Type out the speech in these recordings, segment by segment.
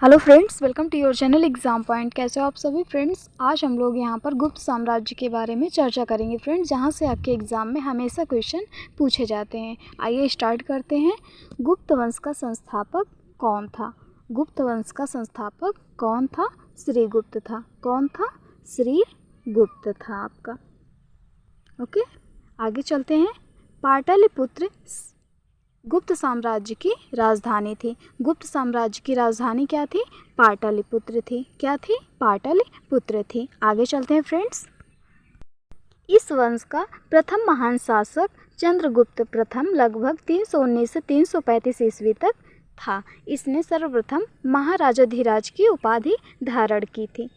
Hello friends, welcome to your channel Exam Point. कैसे हो आप सभी फ्रेंड्स। आज हम लोग यहाँ पर गुप्त साम्राज्य के बारे में चर्चा करेंगे फ्रेंड्स, जहाँ से आपके एग्ज़ाम में हमेशा क्वेश्चन पूछे जाते हैं। आइए स्टार्ट करते हैं। गुप्त वंश का संस्थापक कौन था? गुप्त वंश का संस्थापक कौन था? श्रीगुप्त था। कौन था? श्रीगुप्त था आपका। ओके, आगे चलते हैं। पाटलिपुत्र गुप्त साम्राज्य की राजधानी थी। गुप्त साम्राज्य की राजधानी क्या थी? पाटलिपुत्र थी। क्या थी? पाटलिपुत्र थी। आगे चलते हैं फ्रेंड्स। इस वंश का प्रथम महान शासक चंद्रगुप्त प्रथम लगभग 319 से 335 ईस्वी तक था। इसने सर्वप्रथम महाराजाधिराज की उपाधि धारण की थी।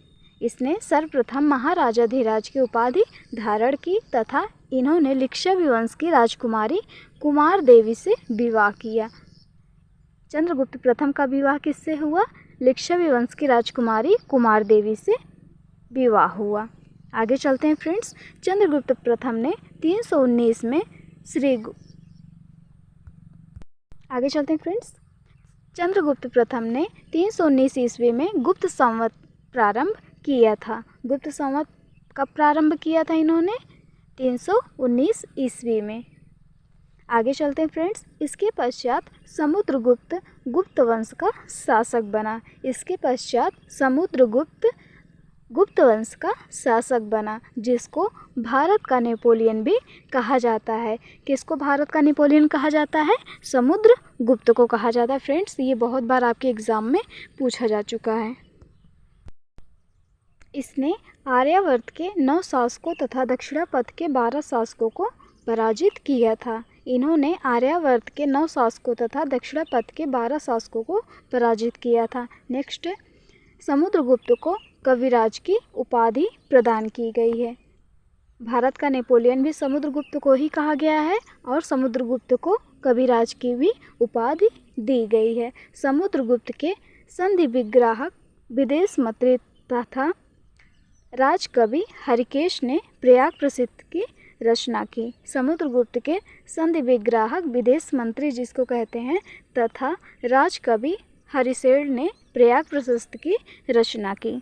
इसने सर्वप्रथम महाराजाधिराज की उपाधि धारण की तथा इन्होंने लिच्छवी वंश की राजकुमारी कुमार देवी से विवाह किया। चंद्रगुप्त प्रथम का विवाह किससे हुआ? लिच्छवी वंश की राजकुमारी कुमार देवी से विवाह हुआ। आगे चलते हैं फ्रेंड्स। चंद्रगुप्त प्रथम ने 319 में आगे चलते हैं फ्रेंड्स। चंद्रगुप्त प्रथम ने 319 ईस्वी में गुप्त संवत प्रारंभ किया था। गुप्त संवत कब प्रारंभ किया था इन्होंने? 319 ईस्वी में। आगे चलते हैं फ्रेंड्स। इसके पश्चात समुद्रगुप्त गुप्त वंश का शासक बना। इसके पश्चात समुद्रगुप्त गुप्त वंश का शासक बना, जिसको भारत का नेपोलियन भी कहा जाता है। किसको भारत का नेपोलियन कहा जाता है? समुद्रगुप्त को कहा जाता है फ्रेंड्स। ये बहुत बार आपके एग्जाम में पूछा जा चुका है। इसने आर्यावर्त के 9 शासकों तथा दक्षिणापथ के 12 शासकों को पराजित किया था। इन्होंने आर्यावर्त के 9 शासकों तथा दक्षिणापथ के 12 शासकों को पराजित किया था। नेक्स्ट, समुद्रगुप्त को कविराज की उपाधि प्रदान की गई है। भारत का नेपोलियन भी समुद्रगुप्त को ही कहा गया है और समुद्रगुप्त को कविराज की भी उपाधि दी गई है। समुद्रगुप्त के संधि विग्राहक विदेश मंत्री तथा राजकवि हरिकेश ने प्रयाग प्रसिद्ध की रचना की। समुद्रगुप्त के संधि विग्राहक विदेश मंत्री जिसको कहते हैं तथा राजकवि हरिशेर ने प्रयाग प्रसिद्ध की रचना की।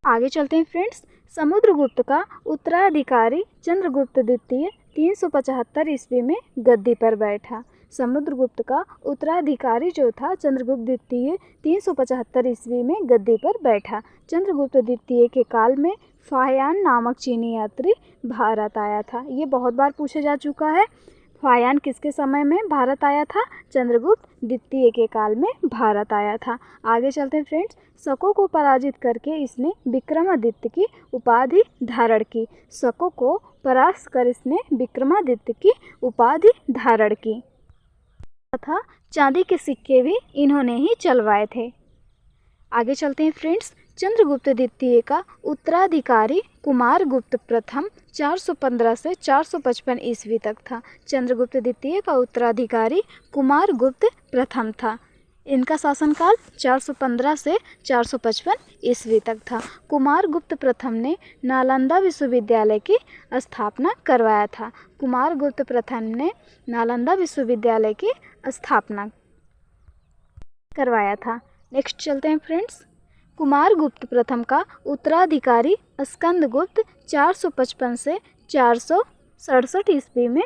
आगे चलते हैं फ्रेंड्स। समुद्रगुप्त का उत्तराधिकारी चंद्रगुप्त द्वितीय 375 ईस्वी में गद्दी पर बैठा। समुद्रगुप्त का उत्तराधिकारी जो था चंद्रगुप्त द्वितीय 375 ईस्वी में गद्दी पर बैठा। चंद्रगुप्त द्वितीय के काल में फाहियान नामक चीनी यात्री भारत आया था। ये बहुत बार पूछा जा चुका है। फाहियान किसके समय में भारत आया था? चंद्रगुप्त द्वितीय के काल में भारत आया था। आगे चलते हैं फ्रेंड्स। शकों को पराजित करके इसने विक्रमादित्य की उपाधि धारण की। शकों को परास्त कर इसने विक्रमादित्य की उपाधि धारण की तथा चांदी के सिक्के भी इन्होंने ही चलवाए थे। आगे चलते हैं फ्रेंड्स। चंद्रगुप्त द्वितीय का उत्तराधिकारी कुमारगुप्त प्रथम 415 से 455 ईस्वी तक था। चंद्रगुप्त द्वितीय का उत्तराधिकारी कुमारगुप्त प्रथम था। इनका शासनकाल 415 से 455 ईस्वी तक था। कुमारगुप्त प्रथम ने नालंदा विश्वविद्यालय की स्थापना करवाया था। कुमारगुप्त प्रथम ने नालंदा विश्वविद्यालय की स्थापना करवाया था। नेक्स्ट चलते हैं फ्रेंड्स। कुमारगुप्त प्रथम का उत्तराधिकारी स्कंदगुप्त 455 से 467 ईस्वी में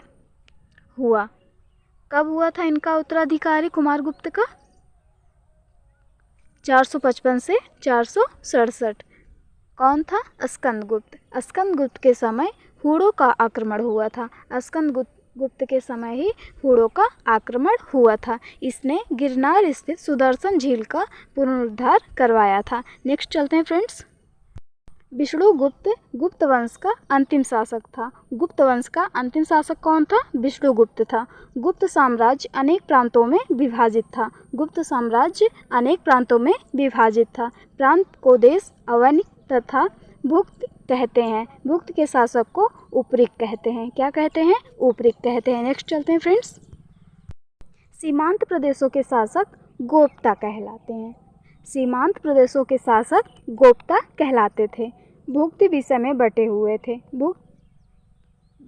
हुआ। कब हुआ था इनका उत्तराधिकारी कुमारगुप्त का? 455 से 467। कौन था? स्कंदगुप्त। स्कंदगुप्त के समय हूणों का आक्रमण हुआ था। स्कंदगुप्त के समय ही हूणों का आक्रमण हुआ था। इसने गिरनार स्थित सुदर्शन झील का पुनरुद्धार करवाया था। नेक्स्ट चलते हैं फ्रेंड्स। विष्णुगुप्त गुप्त वंश का अंतिम शासक था। गुप्त वंश का अंतिम शासक कौन था? विष्णुगुप्त था। गुप्त साम्राज्य अनेक प्रांतों में विभाजित था। गुप्त साम्राज्य अनेक प्रांतों में विभाजित था। प्रांत को देश अवनि तथा भुक्त कहते हैं। भुक्त के शासक को उपरिक कहते हैं। क्या कहते हैं? उपरिक कहते हैं। नेक्स्ट चलते हैं फ्रेंड्स। सीमांत प्रदेशों के शासक गोप्ता कहलाते हैं। सीमांत प्रदेशों के शासक गोप्ता कहलाते थे। भुक्त विषय में बटे हुए थे। भुक्त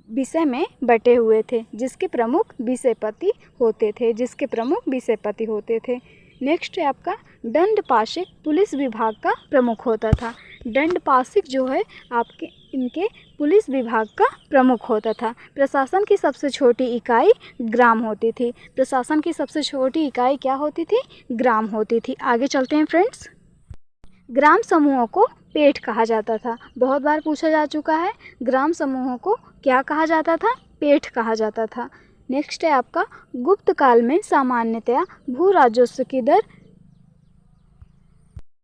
विषय में बटे हुए थे जिसके प्रमुख विषयपति होते थे। नेक्स्ट है आपका दंडपाशिक पुलिस विभाग का प्रमुख होता था। दंडपाशिक जो है आपके इनके पुलिस विभाग का प्रमुख होता था। प्रशासन की सबसे छोटी इकाई ग्राम होती थी। प्रशासन की सबसे छोटी इकाई क्या होती थी? ग्राम होती थी। आगे चलते हैं फ्रेंड्स। ग्राम समूहों को पेठ कहा जाता था। बहुत बार पूछा जा चुका है। ग्राम समूहों को क्या कहा जाता था? पेठ कहा जाता था। नेक्स्ट है आपका गुप्त काल में सामान्यतया भू राजस्व की दर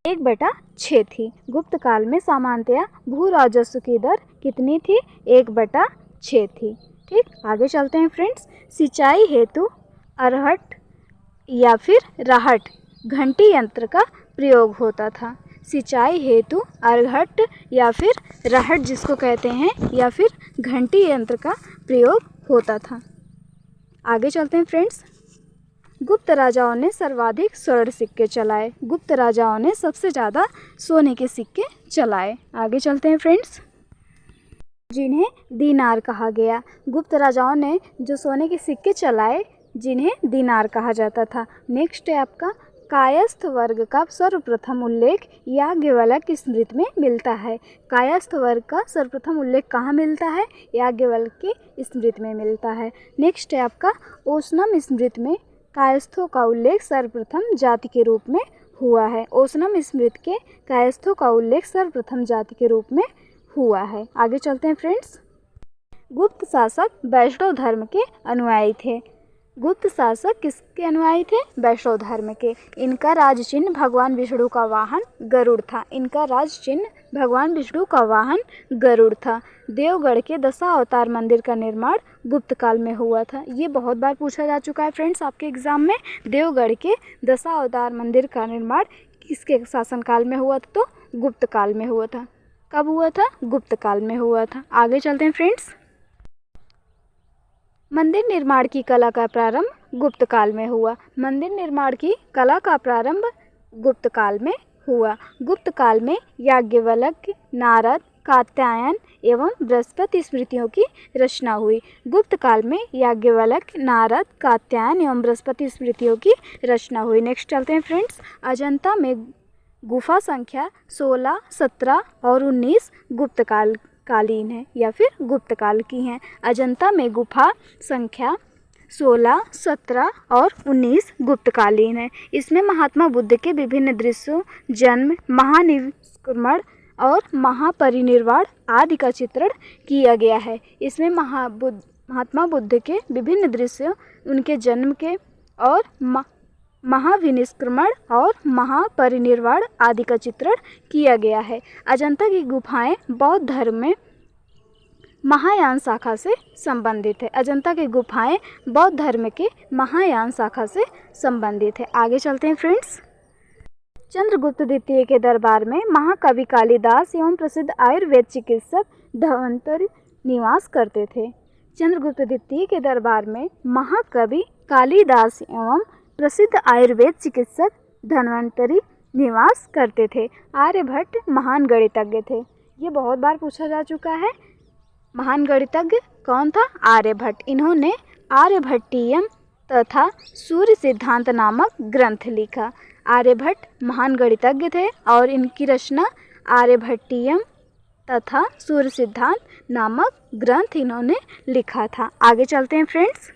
1/6 थी। गुप्त काल में सामान्यतया भू राजस्व की दर कितनी थी? 1/6 थी। ठीक, आगे चलते हैं फ्रेंड्स। सिंचाई हेतु अरहट या फिर राहट घंटी यंत्र का प्रयोग होता था। सिंचाई हेतु अरहट या फिर राहट जिसको कहते हैं या फिर घंटी यंत्र का प्रयोग होता था। आगे चलते हैं फ्रेंड्स। गुप्त राजाओं ने सर्वाधिक स्वर्ण सिक्के चलाए। गुप्त राजाओं ने सबसे ज़्यादा सोने के सिक्के चलाए। आगे चलते हैं फ्रेंड्स। जिन्हें दीनार कहा गया। गुप्त राजाओं ने जो सोने के सिक्के चलाए जिन्हें दीनार कहा जाता था। नेक्स्ट है आपका कायस्थ वर्ग का सर्वप्रथम उल्लेख याज्ञवल्क्य की स्मृति में मिलता है। कायस्थ वर्ग का सर्वप्रथम उल्लेख कहाँ मिलता है? याज्ञवल्क्य की स्मृति में मिलता है। नेक्स्ट है आपका ओसनम स्मृति में कायस्थों का उल्लेख सर्वप्रथम जाति के रूप में हुआ है। ओसनम स्मृति के कायस्थों का उल्लेख सर्वप्रथम जाति के रूप में हुआ है। आगे चलते हैं फ्रेंड्स। गुप्त शासक वैष्णव धर्म के अनुयायी थे। गुप्त शासक किसके अनुयायी थे? वैष्णव धर्म के। इनका राज चिन्ह भगवान विष्णु का वाहन गरुड़ था। इनका राज चिन्ह भगवान विष्णु का वाहन गरुड़ था। देवगढ़ के दशावतार मंदिर का निर्माण गुप्त काल में हुआ था। ये बहुत बार पूछा जा चुका है फ्रेंड्स आपके एग्जाम में। देवगढ़ के दशावतार मंदिर का निर्माण किसके शासनकाल में हुआ था? तो गुप्त काल में हुआ था। कब हुआ था? गुप्त काल में हुआ था। आगे चलते हैं फ्रेंड्स। मंदिर निर्माण की कला का प्रारंभ गुप्त काल में हुआ। मंदिर निर्माण की कला का प्रारंभ गुप्त काल में हुआ। गुप्त काल में याज्ञवल्क्य, नारद, कात्यायन एवं बृहस्पति स्मृतियों की रचना हुई। गुप्त काल में याज्ञवल्क्य, नारद, कात्यायन एवं बृहस्पति स्मृतियों की रचना हुई। नेक्स्ट चलते हैं फ्रेंड्स। अजंता में गुफा संख्या 16, 17 और 19 गुप्त कालीन है या फिर गुप्त काल की हैं। अजंता में गुफा संख्या 16, 17 और 19 गुप्तकालीन है। इसमें महात्मा बुद्ध के विभिन्न दृश्यों, जन्म, महानिष्क्रमण और महापरिनिर्वाण आदि का चित्रण किया गया है। इसमें महात्मा बुद्ध के विभिन्न दृश्यों, उनके जन्म के और महाविनिष्क्रमण और महापरिनिर्वाण आदि का चित्रण किया गया है। अजंता की गुफाएं बौद्ध धर्म में महायान शाखा से संबंधित है। अजंता की गुफाएं बौद्ध धर्म के महायान शाखा से संबंधित है। आगे चलते हैं फ्रेंड्स। चंद्रगुप्त द्वितीय के दरबार में महाकवि कालिदास एवं प्रसिद्ध आयुर्वेद चिकित्सक धन्वंतरि निवास करते थे। चंद्रगुप्त द्वितीय के दरबार में महाकवि कालिदास एवं प्रसिद्ध आयुर्वेद चिकित्सक धन्वंतरि निवास करते थे। आर्यभट्ट महान गणितज्ञ थे। ये बहुत बार पूछा जा चुका है। महान गणितज्ञ कौन था? आर्यभट्ट। इन्होंने आर्यभट्टीयम तथा सूर्य सिद्धांत नामक ग्रंथ लिखा। आर्यभट्ट महान गणितज्ञ थे और इनकी रचना आर्यभट्टीयम तथा सूर्य सिद्धांत नामक ग्रंथ इन्होंने लिखा था। आगे चलते हैं फ्रेंड्स।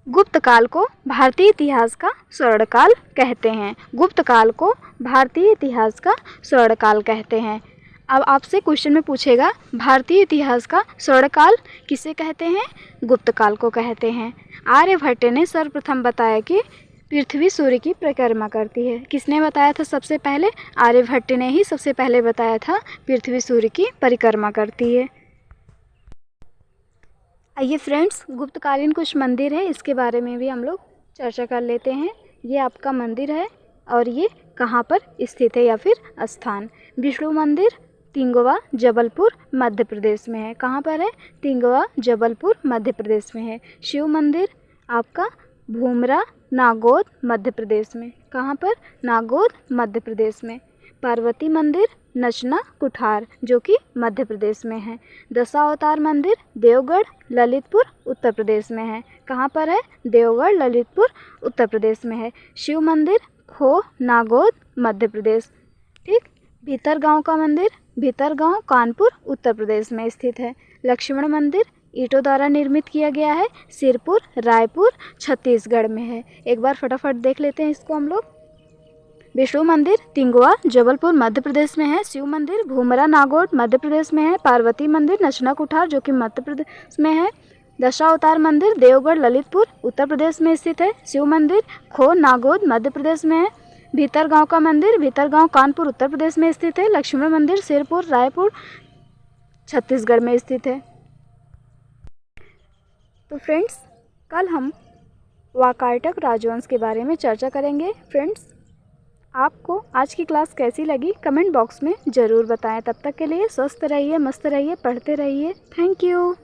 गुप्त काल को भारतीय इतिहास का स्वर्णकाल कहते हैं। गुप्त काल को भारतीय इतिहास का स्वर्णकाल कहते हैं। अब आपसे क्वेश्चन में पूछेगा भारतीय इतिहास का स्वर्णकाल किसे कहते हैं? गुप्त काल को कहते हैं। आर्यभट्ट ने सर्वप्रथम बताया कि पृथ्वी सूर्य की परिक्रमा करती है। किसने बताया था सबसे पहले? आर्यभट्ट ने ही सबसे पहले बताया था पृथ्वी सूर्य की परिक्रमा करती है। आइए फ्रेंड्स, गुप्तकालीन कुछ मंदिर है, इसके बारे में भी हम लोग चर्चा कर लेते हैं। ये आपका मंदिर है और ये कहाँ पर स्थित है या फिर स्थान? विष्णु मंदिर तिंगवा जबलपुर मध्य प्रदेश में है। कहाँ पर है? तिंगवा जबलपुर मध्य प्रदेश में है। शिव मंदिर आपका भूमरा नागौद मध्य प्रदेश में। कहाँ पर? नागौद मध्य प्रदेश में। पार्वती मंदिर नचना कुठार जो कि मध्य प्रदेश में है। दशावतार मंदिर देवगढ़ ललितपुर उत्तर प्रदेश में है। कहाँ पर है? देवगढ़ ललितपुर उत्तर प्रदेश में है। शिव मंदिर खो नागौद मध्य प्रदेश। ठीक। भीतरगांव का मंदिर भीतरगांव कानपुर उत्तर प्रदेश में स्थित है। लक्ष्मण मंदिर ईंटों द्वारा निर्मित किया गया है, सिरपुर रायपुर छत्तीसगढ़ में है। एक बार फटाफट देख लेते हैं इसको हम लोग। विष्णु मंदिर तिंगुआ जबलपुर मध्य प्रदेश में है। शिव मंदिर भूमरा नागौर मध्य प्रदेश में है। पार्वती मंदिर नचना कुठार जो कि मध्य प्रदेश में है। दशावतार मंदिर देवगढ़ ललितपुर उत्तर प्रदेश में स्थित है। शिव मंदिर खो नागौद मध्य प्रदेश में है। भीतरगांव का मंदिर भीतरगांव कानपुर उत्तर प्रदेश में स्थित है। लक्ष्मण मंदिर सिरपुर रायपुर छत्तीसगढ़ में स्थित है। तो फ्रेंड्स, कल हम वाकाटक राजवंश के बारे में चर्चा करेंगे। फ्रेंड्स, आपको आज की क्लास कैसी लगी कमेंट बॉक्स में ज़रूर बताएं। तब तक के लिए स्वस्थ रहिए, मस्त रहिए, पढ़ते रहिए। Thank you.